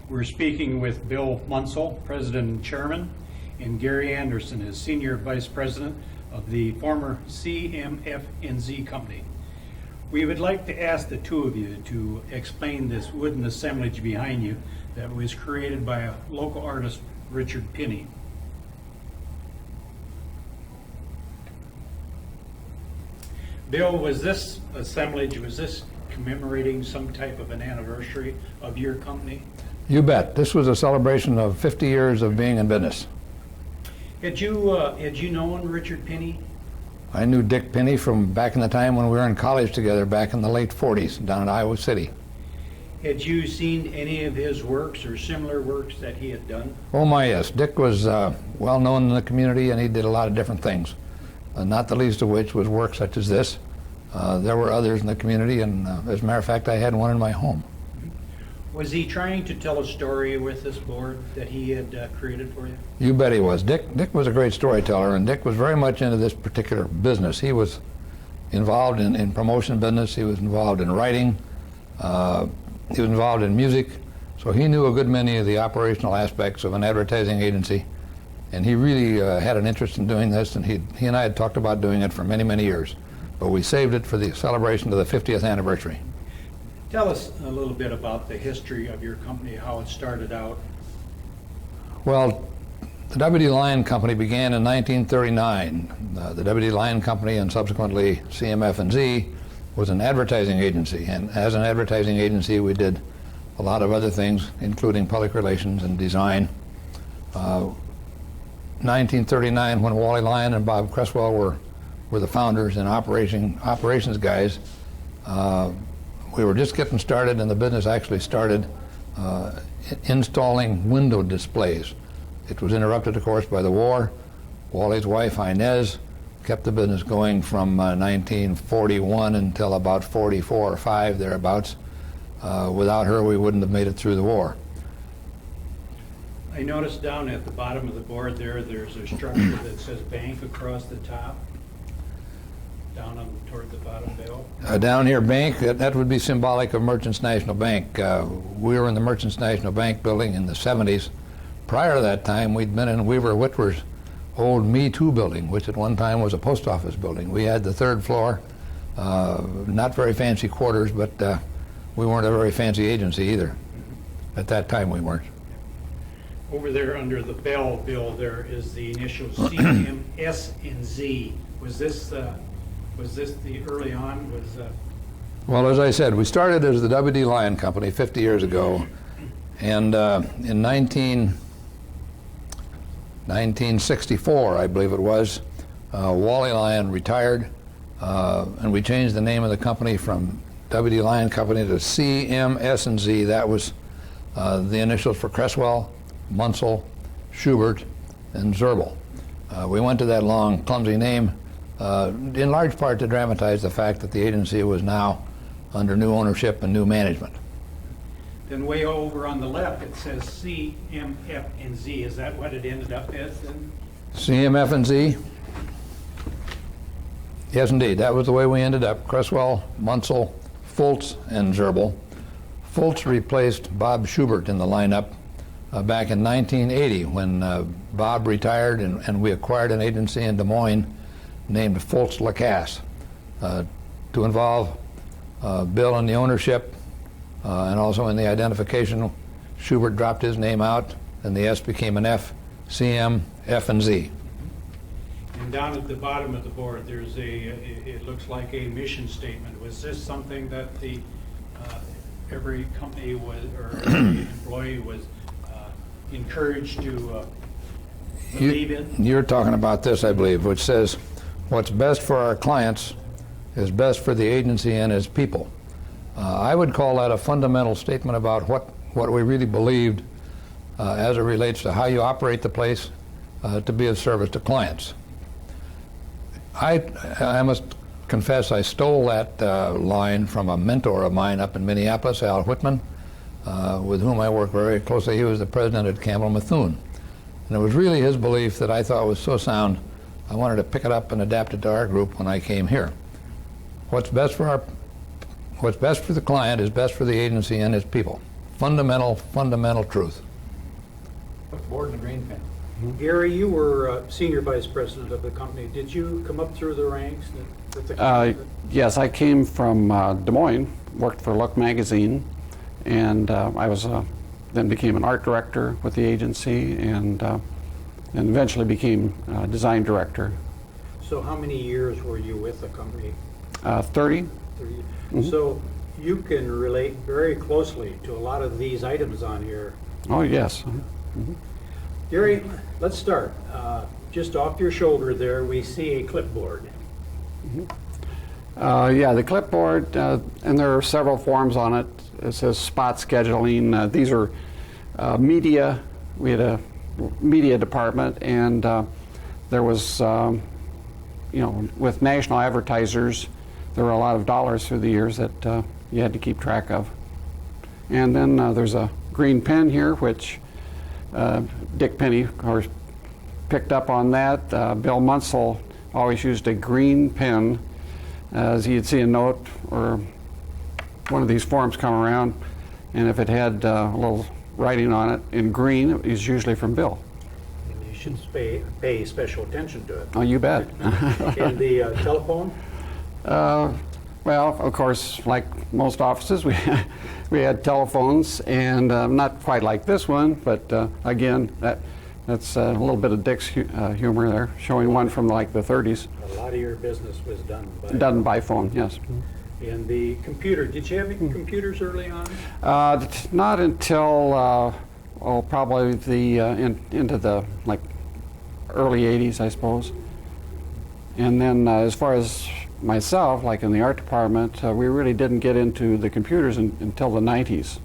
We're speaking with Bill Munsell, President and Chairman, and Gary Anderson is Senior Vice President of the former CMFNZ Company. We would like to ask the two of you to explain this wooden assemblage behind you that was created by a local artist, Richard Pinney. Bill, was this assemblage, was this commemorating some type of an anniversary of your company? You bet. This was a celebration of 50 years of being in business. Had you known Richard Pinney? I knew Dick Pinney from back in the time when we were in college together back in the late 40s down in Iowa City. Had you seen any of his works or similar works that he had done? Oh my, yes. Dick was well known in the community, and he did a lot of different things, not the least of which was work such as this. There were others in the community, and as a matter of fact, I had one in my home. Was he trying to tell a story with this board that he had created for you? You bet he was. Dick was a great storyteller, and Dick was very much into this particular business. He was involved in promotion business. He was involved in writing. He was involved in music. So he knew a good many of the operational aspects of an advertising agency, and he really had an interest in doing this, and he and I had talked about doing it for many, many years. But we saved it for the celebration of the 50th anniversary. Tell us a little bit about the history of your company, how it started out. Well, the W.D. Linn Company began in 1939. The W.D. Linn Company and subsequently CMF&Z was an advertising agency. And as an advertising agency, we did a lot of other things, including public relations and design. 1939, when Wally Lyon and Bob Cresswell were the founders and operations guys, we were just getting started, and the business actually started installing window displays. It was interrupted, of course, by the war. Wally's wife, Inez, kept the business going from 1941 until about 44 or 5, thereabouts. Without her, we wouldn't have made it through the war. I noticed down at the bottom of the board there's a structure that says bank across the top. Down toward the bottom, Bill? Down here, bank, that would be symbolic of Merchants National Bank. We were in the Merchants National Bank building in the 70s. Prior to that time, we'd been in Weaver Whitwer's old Me Too building, which at one time was a post office building. We had the third floor, not very fancy quarters, but we weren't a very fancy agency either. At that time, we weren't. Over there under the bell, Bill, there is the initial CMS and Z. Was this the early on? Well, as I said, we started as the W.D. Linn Company 50 years ago, and in 1964, I believe it was, Wally Lyon retired, and we changed the name of the company from W.D. Linn Company to CMS&Z. That was the initials for Cresswell, Munsell, Schubert, and Zerbel. We went to that long, clumsy name in large part to dramatize the fact that the agency was now under new ownership and new management. Then way over on the left it says CMF&Z. Is that what it ended up as then? CMF&Z? Yes, indeed. That was the way we ended up. Cresswell, Munsell, Fultz, and Zerbel. Fultz replaced Bob Schubert in the lineup back in 1980 when Bob retired and we acquired an agency in Des Moines named Fultz Lacasse to involve Bill in the ownership and also in the identification. Schubert dropped his name out and the S became an F, CM, F and Z. And down at the bottom of the board there's it looks like a mission statement. Was this something that every company was, or every employee was encouraged to believe in? You're talking about this, I believe, which says, what's best for our clients is best for the agency and its people. I would call that a fundamental statement about what we really believed as it relates to how you operate the place to be of service to clients. I must confess I stole that line from a mentor of mine up in Minneapolis, Al Whitman, with whom I work very closely. He was the president at Campbell Methune. And it was really his belief that I thought was so sound, I wanted to pick it up and adapt it to our group when I came here. What's best for the client is best for the agency and its people. fundamental truth. Board and the green pen. Gary, you were senior vice president of the company. Did you come up through the ranks? With the Yes, I came from Des Moines, worked for Look magazine, and I was then became an art director with the agency, and eventually became design director. So how many years were you with the company? 30. 30. So you can relate very closely to a lot of these items on here. Oh, yes. Gary, let's start. Just off your shoulder there, we see a clipboard. Yeah, the clipboard, and there are several forms on it. It says spot scheduling. These are media. We had a media department, and there was, with national advertisers, there were a lot of dollars through the years that you had to keep track of. And then there's a green pen here, which Dick Pinney, of course, picked up on that. Bill Munsell always used a green pen. As you'd see a note or one of these forms come around, and if it had a little writing on it in green, it was usually from Bill. And you should pay special attention to it. Oh, you bet. And the telephone? Well, of course, like most offices, we had telephones, and not quite like this one, but again, that's a little bit of Dick's humor there, showing one from like the 30s. A lot of your business was done by phone, yes. And the computer, did you have any computers early on? Not until probably into the like early 80s, I suppose. And then as far as myself, like in the art department, we really didn't get into the computers until the 90s.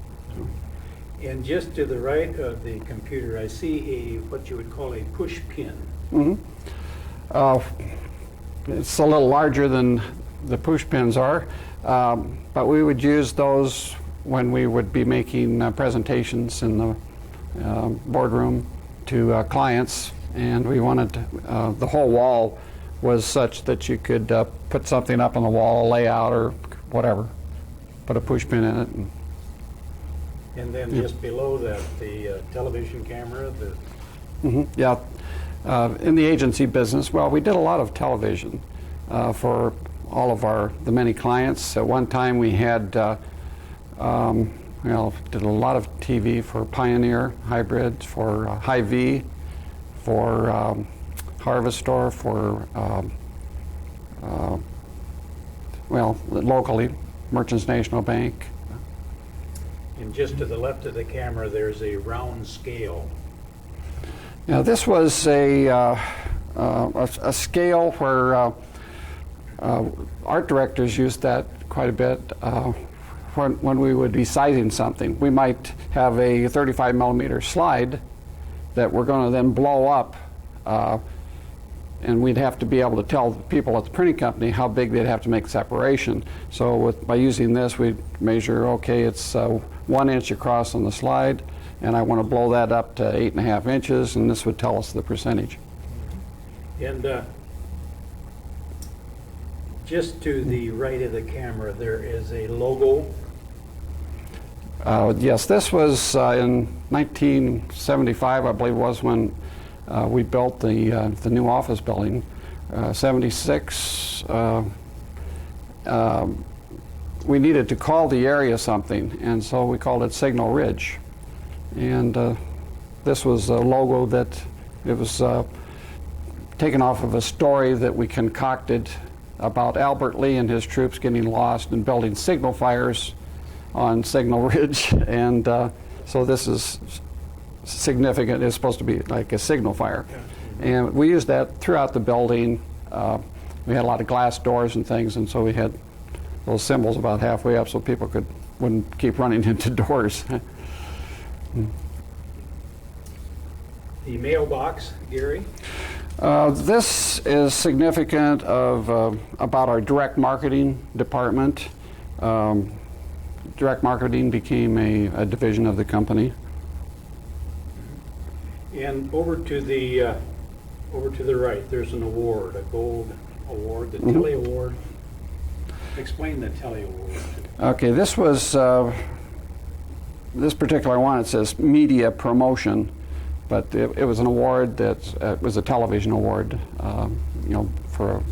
And just to the right of the computer, I see what you would call a push pin. It's a little larger than the push pins are, but we would use those when we would be making presentations in the boardroom to clients, and we wanted the whole wall was such that you could put something up on the wall, a layout or whatever, put a push pin in it. And then just below that, the television camera. Yeah, in the agency business, well, we did a lot of television for all of the many clients. At one time we had, did a lot of TV for Pioneer, Hybrid, for Hy-Vee, for Harvest Store, for, locally, Merchants National Bank. And just to the left of the camera, there's a round scale. Now, this was a scale where art directors used that quite a bit when we would be sizing something. We might have a 35 millimeter slide that we're going to then blow up, and we'd have to be able to tell the people at the printing company how big they'd have to make separation. So by using this, we'd measure, okay, it's 1 inch across on the slide, and I want to blow that up to 8.5 inches, and this would tell us the percentage. And just to the right of the camera, there is a logo. Yes, this was in 1975, I believe, was when we built the new office building. 76, we needed to call the area something, and so we called it Signal Ridge. And this was a logo that it was taken off of a story that we concocted about Albert Lee and his troops getting lost and building signal fires on Signal Ridge. And so this is significant. It's supposed to be like a signal fire. And we used that throughout the building. We had a lot of glass doors and things, and so we had those symbols about halfway up so people wouldn't keep running into doors. The mailbox, Gary? This is significant about our direct marketing department. Direct marketing became a division of the company. And over to the right, there's an award, a gold award, the Telly Award. Explain the Telly Award. Okay, this was this particular one, it says media promotion, but it was an award that was a television award, for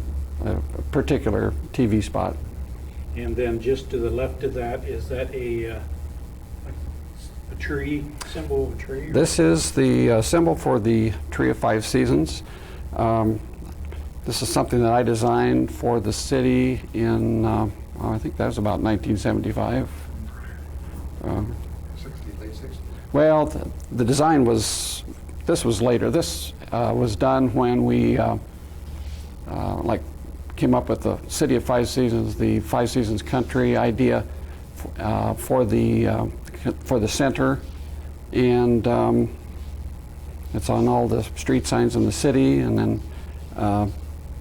a particular TV spot. And then just to the left of that, is that a tree, symbol of a tree? This is the symbol for the Tree of Five Seasons. This is something that I designed for the city in, I think that was about 1975. 60, late 60s. Well, the design was, this was later. This was done when we came up with the City of Five Seasons, the Five Seasons Country idea for the center, and it's on all the street signs in the city. And then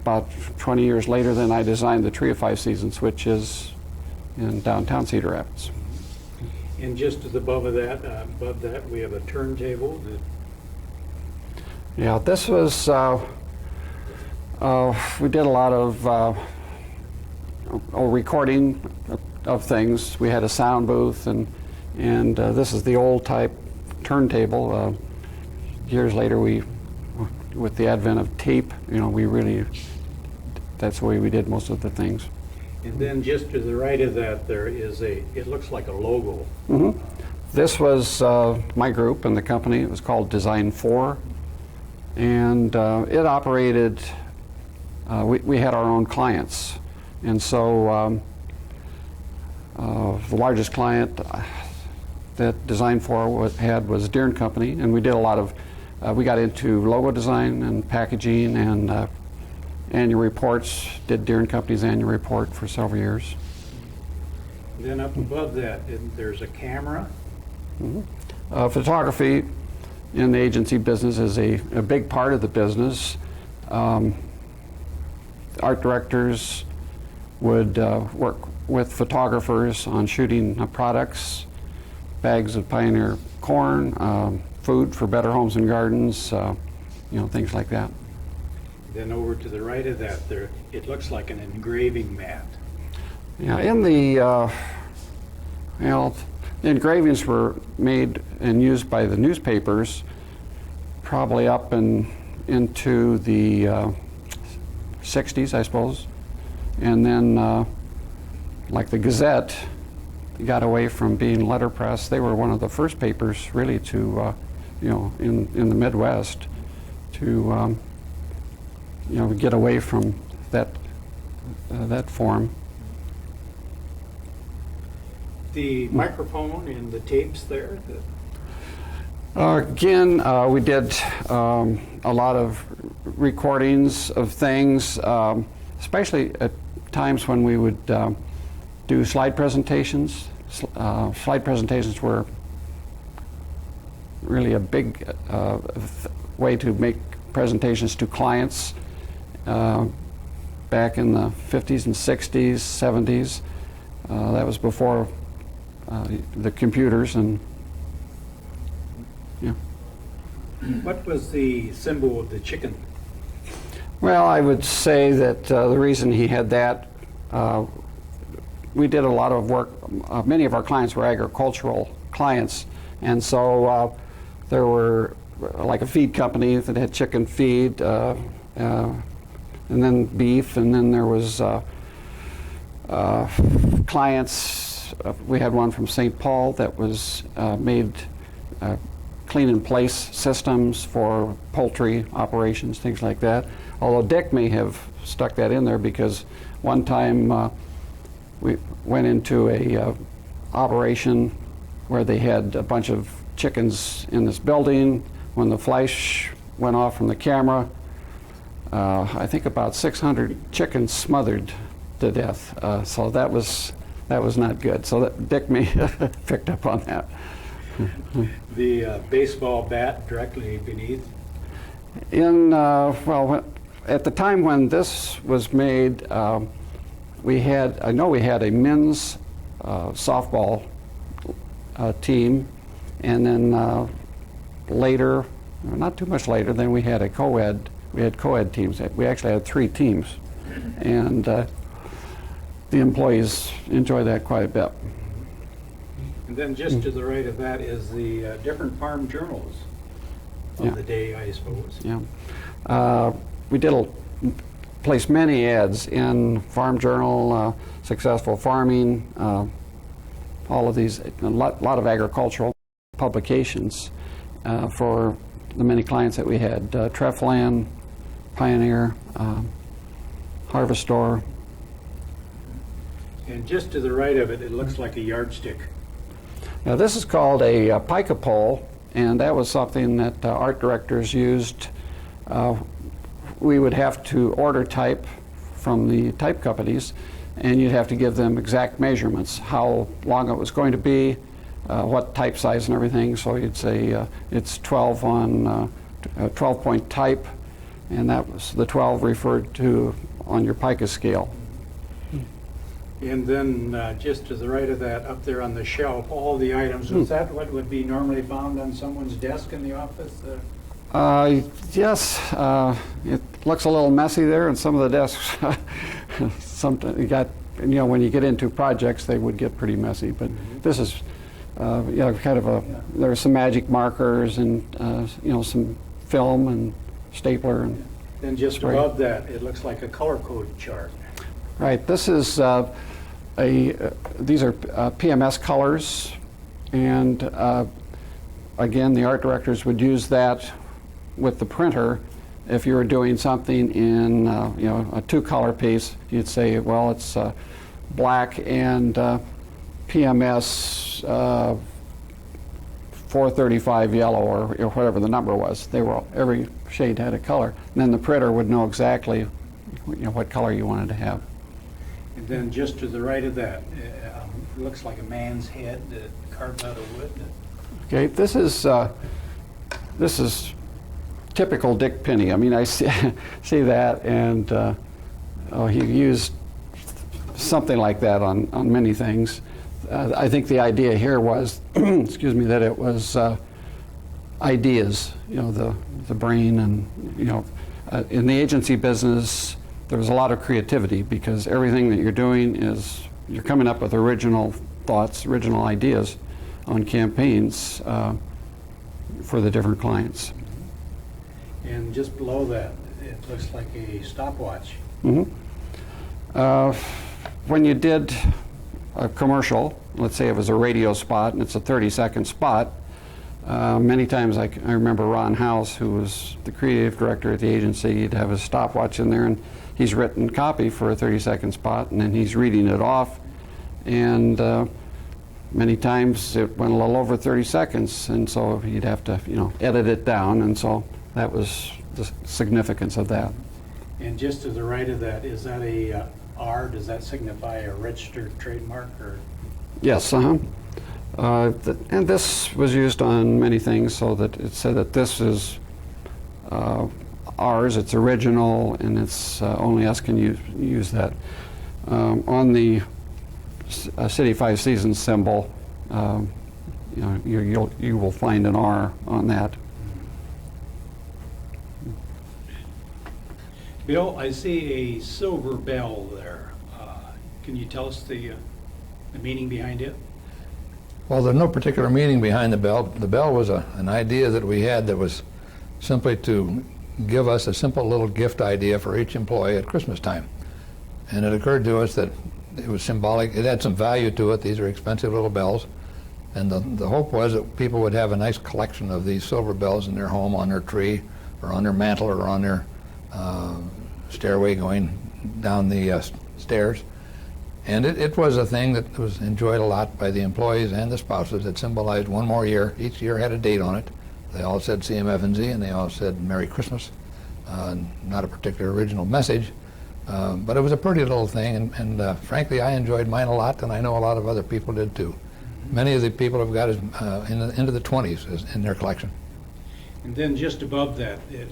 about 20 years later, then I designed the Tree of Five Seasons, which is in downtown Cedar Rapids. And just to the above that, we have a turntable that. Yeah, this was, we did a lot of recording of things. We had a sound booth, and this is the old type turntable. Years later, with the advent of tape, that's the way we did most of the things. And then just to the right of that, there is it looks like a logo. Mm-hmm. This was my group and the company. It was called Design 4. And it operated, we had our own clients. And so the largest client that Design 4 had was Deere & Company. And we did a lot of, we got into logo design and packaging and annual reports, did Deere & Company's annual report for several years. Then up above that, there's a camera. Mm-hmm. Photography in the agency business is a big part of the business. Art directors would work with photographers on shooting products, bags of Pioneer corn, food for Better Homes and Gardens, things like that. Then over to the right of that, it looks like an engraving mat. Yeah, in the engravings were made and used by the newspapers probably up into the 60s, I suppose. And then, like the Gazette, got away from being letterpress. They were one of the first papers, really, to, in the Midwest, to, get away from that form. The microphone and the tapes there. Again, we did a lot of recordings of things, especially at times when we would do slide presentations. Slide presentations were really a big way to make presentations to clients back in the 50s and 60s, 70s. That was before the computers and yeah. What was the symbol of the chicken? Well, I would say that the reason he had that, we did a lot of work. Many of our clients were agricultural clients, and so there were like a feed company that had chicken feed, and then beef, and then there was clients. We had one from St. Paul that was made clean-in-place systems for poultry operations, things like that. Although Dick may have stuck that in there because one time we went into a operation where they had a bunch of chickens in this building. When the flash went off from the camera, I think about 600 chickens smothered to death. So that was not good. So Dick may have picked up on that. The baseball bat directly beneath. At the time when this was made, I know we had a men's softball team, and then later, not too much later, then we had co-ed teams. We actually had 3 teams, and the employees enjoyed that quite a bit. And then just to the right of that is the different farm journals of Yeah. the day, I suppose. Yeah. We did place many ads in Farm Journal, Successful Farming, all of these, a lot of agricultural publications for the many clients that we had. Trefland, Pioneer, Harvestor. And just to the right of it, it looks like a yardstick. Now this is called a pica pole, and that was something that art directors used. We would have to order type from the type companies, and you'd have to give them exact measurements, how long it was going to be, what type size and everything. So you'd say it's 12 on 12-point type, and that was the 12 referred to on your pica scale. And then just to the right of that, up there on the shelf, all the items, is that what would be normally found on someone's desk in the office? Yes, it looks a little messy there, and some of the desks, sometimes you got, when you get into projects, they would get pretty messy. But this is, kind of a. There's some magic markers and some film and stapler and. Then just spray. above that, it looks like a color code chart. Right. This is these are PMS colors, and again, the art directors would use that with the printer. If you were doing something in a two-color piece, you'd say, well, it's black and PMS 435 yellow, or whatever the number was. Every shade had a color, and then the printer would know exactly what color you wanted to have. And then just to the right of that, it looks like a man's head carved out of wood. Okay, this is typical Dick Pinney. I mean, I see that, and he used something like that on many things. I think the idea here was, excuse me, that it was ideas, the brain, and in the agency business, there was a lot of creativity because everything that you're doing is you're coming up with original thoughts, original ideas on campaigns for the different clients. And just below that, it looks like a stopwatch. When you did a commercial, let's say it was a radio spot and it's a 30-second spot, many times I remember Ron House, who was the creative director at the agency, he'd have a stopwatch in there, and he's written copy for a 30-second spot, and then he's reading it off, and many times it went a little over 30 seconds, and so he'd have to edit it down, and so that was the significance of that. And just to the right of that, is that a R? Does that signify a registered trademark? Or? Yes, and this was used on many things, so that it said that this is ours, it's original, and it's only us can use that. On the City 5 Seasons symbol, you will find an R on that. Bill, I see a silver bell there. Can you tell us the meaning behind it? Well, there's no particular meaning behind the bell. The bell was an idea that we had that was simply to give us a simple little gift idea for each employee at Christmas time. And it occurred to us that it was symbolic. It had some value to it. These are expensive little bells. And the hope was that people would have a nice collection of these silver bells in their home, on their tree, or on their mantle, or on their stairway going down the stairs. And it was a thing that was enjoyed a lot by the employees and the spouses. It symbolized one more year. Each year had a date on it. They all said CMF&Z, and they all said Merry Christmas. Not a particular original message, but it was a pretty little thing, and frankly, I enjoyed mine a lot, and I know a lot of other people did too. Many of the people have got it into the 20s in their collection. And then just above that, is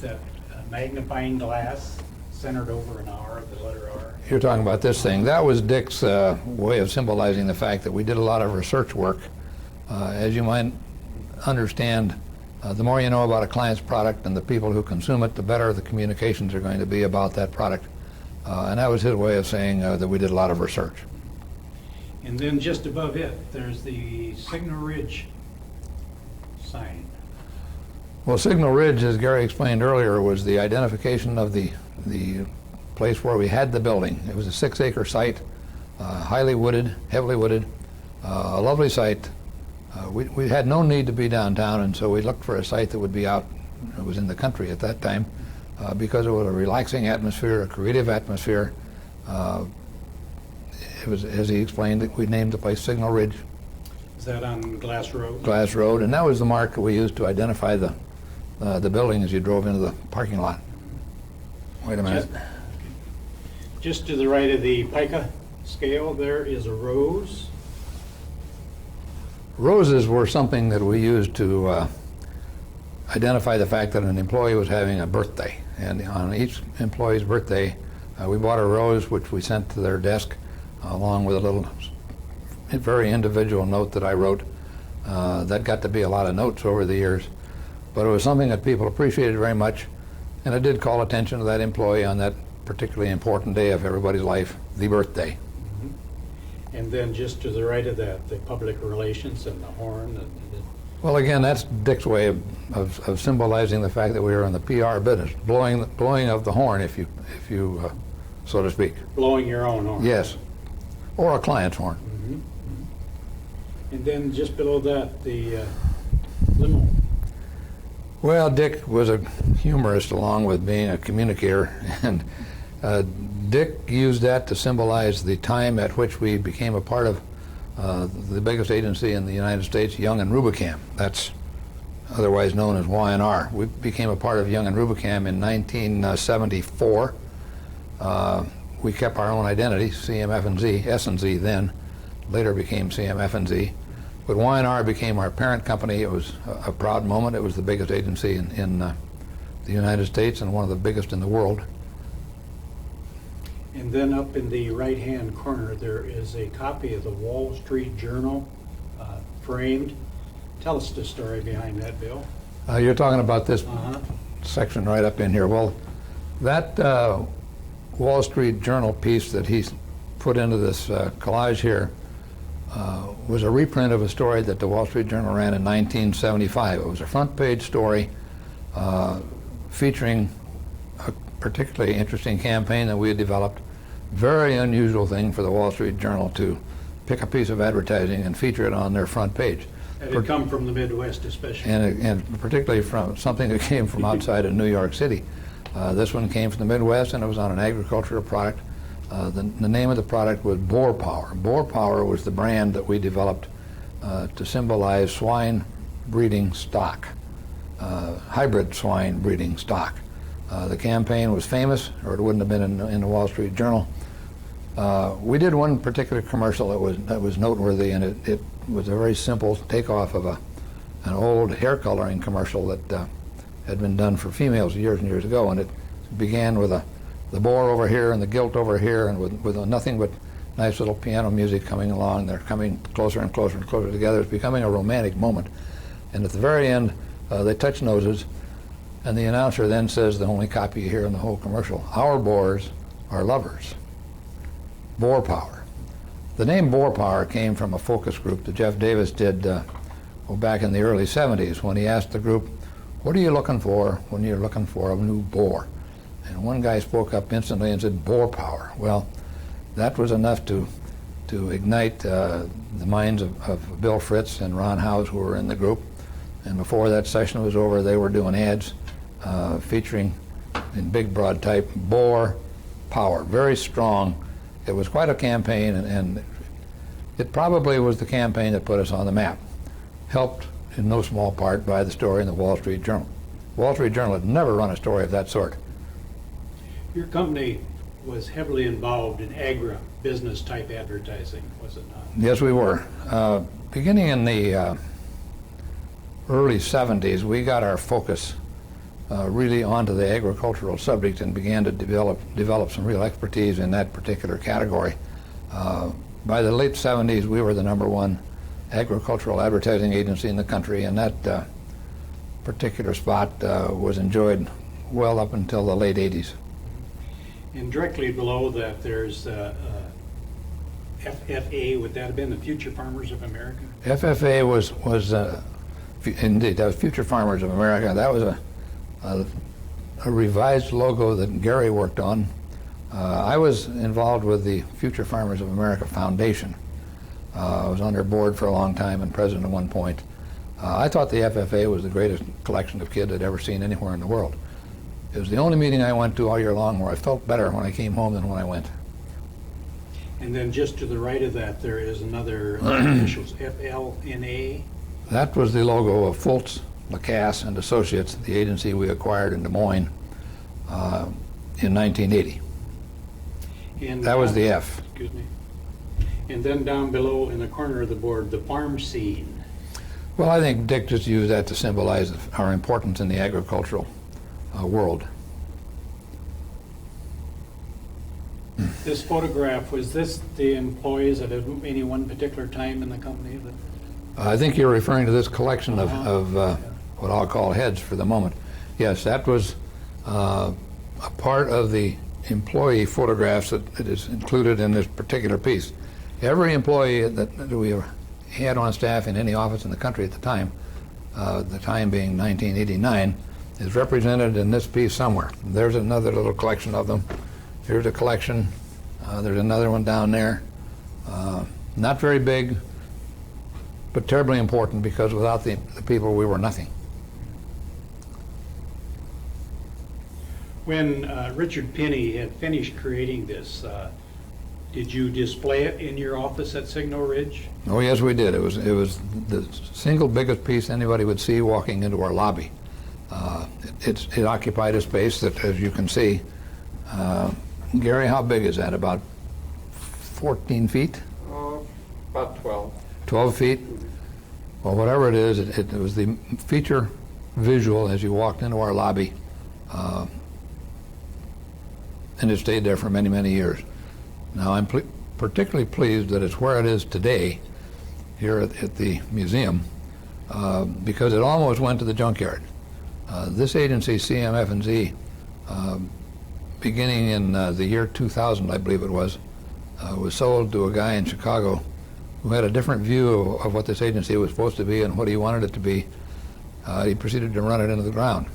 that a magnifying glass centered over an R, the letter R? You're talking about this thing. That was Dick's way of symbolizing the fact that we did a lot of research work. As you might understand, the more you know about a client's product and the people who consume it, the better the communications are going to be about that product. And that was his way of saying that we did a lot of research. And then just above it, there's the Signal Ridge sign. Well, Signal Ridge, as Gary explained earlier, was the identification of the place where we had the building. It was a 6-acre site, highly wooded, heavily wooded, a lovely site. We had no need to be downtown, and so we looked for a site that would be out. It was in the country at that time, because it was a relaxing atmosphere, a creative atmosphere. It was, as he explained, we named the place Signal Ridge. Is that on Glass Road? Glass Road, and that was the mark that we used to identify the building as you drove into the parking lot. Wait a minute. Just to the right of the pica scale, there is a rose. Roses were something that we used to identify the fact that an employee was having a birthday. And on each employee's birthday, we bought a rose, which we sent to their desk, along with a little, very individual note that I wrote. That got to be a lot of notes over the years. But it was something that people appreciated very much. And it did call attention to that employee on that particularly important day of everybody's life, the birthday. And then just to the right of that, the public relations and the horn. Well, again, that's Dick's way of symbolizing the fact that we were in the PR business, blowing of the horn, if you so to speak. Blowing your own horn. Yes, or a client's horn. And then just below that, the limo. Well, Dick was a humorist along with being a communicator, and Dick used that to symbolize the time at which we became a part of the biggest agency in the United States, Young and Rubicam. That's otherwise known as Y&R. We became a part of Young and Rubicam in 1974. We kept our own identity, CMF&Z, S&Z then, later became CMF&Z. But Y&R became our parent company. It was a proud moment. It was the biggest agency in the United States and one of the biggest in the world. And then up in the right-hand corner, there is a copy of the Wall Street Journal, framed. Tell us the story behind that, Bill. You're talking about this section right up in here. Well, that Wall Street Journal piece that he's put into this collage here was a reprint of a story that the Wall Street Journal ran in 1975. It was a front-page story featuring a particularly interesting campaign that we had developed. Very unusual thing for the Wall Street Journal to pick a piece of advertising and feature it on their front page. It had come from the Midwest especially. And particularly from something that came from outside of New York City. This one came from the Midwest, and it was on an agricultural product. The name of the product was Boar Power. Boar Power was the brand that we developed to symbolize swine breeding stock, hybrid swine breeding stock. The campaign was famous, or it wouldn't have been in the Wall Street Journal. We did one particular commercial that was noteworthy, and it was a very simple takeoff of an old hair coloring commercial that had been done for females years and years ago, and it began with the boar over here and the gilt over here, and with nothing but nice little piano music coming along. They're coming closer and closer and closer together. It's becoming a romantic moment. And at the very end, they touch noses, and the announcer then says the only copy you hear in the whole commercial: "Our boars are lovers." Boar Power. The name Boar Power came from a focus group that Jeff Davis did back in the early 70s, when he asked the group, "What are you looking for when you're looking for a new boar?" And one guy spoke up instantly and said, "Boar Power." Well, that was enough to ignite the minds of Bill Fritz and Ron Howes, who were in the group. And before that session was over, they were doing ads featuring, in big broad type, Boar Power. Very strong. It was quite a campaign, and it probably was the campaign that put us on the map. Helped in no small part by the story in the Wall Street Journal. Wall Street Journal had never run a story of that sort. Your company was heavily involved in agribusiness type advertising, was it not? Yes, we were. Beginning in the early 70s, we got our focus really onto the agricultural subject and began to develop some real expertise in that particular category. By the late 70s, we were the #1 agricultural advertising agency in the country, and that particular spot was enjoyed well up until the late 80s. And directly below that, there's FFA, would that have been the Future Farmers of America? FFA was indeed, that was Future Farmers of America. That was a revised logo that Gary worked on. I was involved with the Future Farmers of America Foundation. I was on their board for a long time and president at one point. I thought the FFA was the greatest collection of kids I'd ever seen anywhere in the world. It was the only meeting I went to all year long where I felt better when I came home than when I went. And then just to the right of that, there is another initials, FLNA. That was the logo of Fultz, Lacasse, and Associates, the agency we acquired in Des Moines in 1980. And That was the F. Excuse me. And then down below in the corner of the board, the farm scene. Well, I think Dick just used that to symbolize our importance in the agricultural world. This photograph, was this the employees at any one particular time in the company? I think you're referring to this collection of what I'll call heads for the moment. Yes, that was a part of the employee photographs that is included in this particular piece. Every employee that we had on staff in any office in the country at the time being 1989, is represented in this piece somewhere. There's another little collection of them. Here's a collection. There's another one down there. Not very big, but terribly important, because without the people, we were nothing. When Richard Pinney had finished creating this, did you display it in your office at Signal Ridge? Oh yes, we did. It was the single biggest piece anybody would see walking into our lobby. It occupied a space that, as you can see, Gary, how big is that? About 14 feet? About 12. 12 feet? Well, whatever it is, it was the feature visual as you walked into our lobby, and it stayed there for many, many years. Now, I'm particularly pleased that it's where it is today here at the museum, because it almost went to the junkyard. This agency, CMF&Z, beginning in the year 2000, I believe it was sold to a guy in Chicago who had a different view of what this agency was supposed to be and what he wanted it to be. He proceeded to run it into the ground.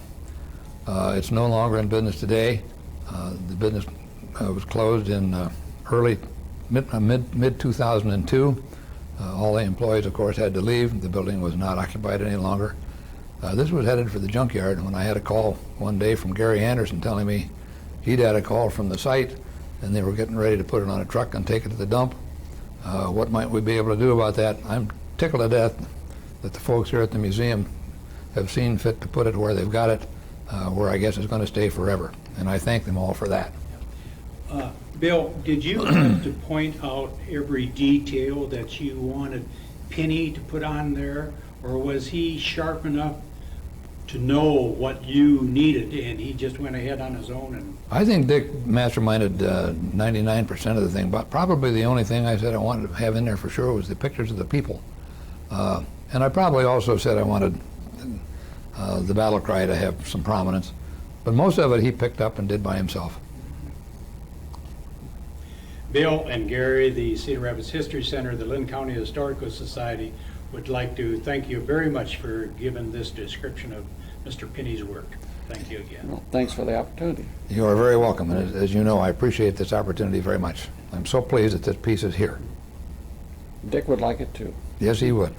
It's no longer in business today. The business was closed in mid 2002. All the employees, of course, had to leave. The building was not occupied any longer. This was headed for the junkyard when I had a call one day from Gary Anderson telling me he'd had a call from the site and they were getting ready to put it on a truck and take it to the dump. What might we be able to do about that? I'm tickled to death that the folks here at the museum have seen fit to put it where they've got it, where I guess it's going to stay forever. And I thank them all for that. Bill, did you have to point out every detail that you wanted Pinney to put on there, or was he sharp enough to know what you needed and he just went ahead on his own? And I think Dick masterminded 99% of the thing, but probably the only thing I said I wanted to have in there for sure was the pictures of the people. And I probably also said I wanted the battle cry to have some prominence, but most of it he picked up and did by himself. Bill and Gary, the Cedar Rapids History Center, the Linn County Historical Society, would like to thank you very much for giving this description of Mr. Pinney's work. Thank you again. Well, thanks for the opportunity. You are very welcome, and as you know, I appreciate this opportunity very much. I'm so pleased that this piece is here. Dick would like it too. Yes, he would.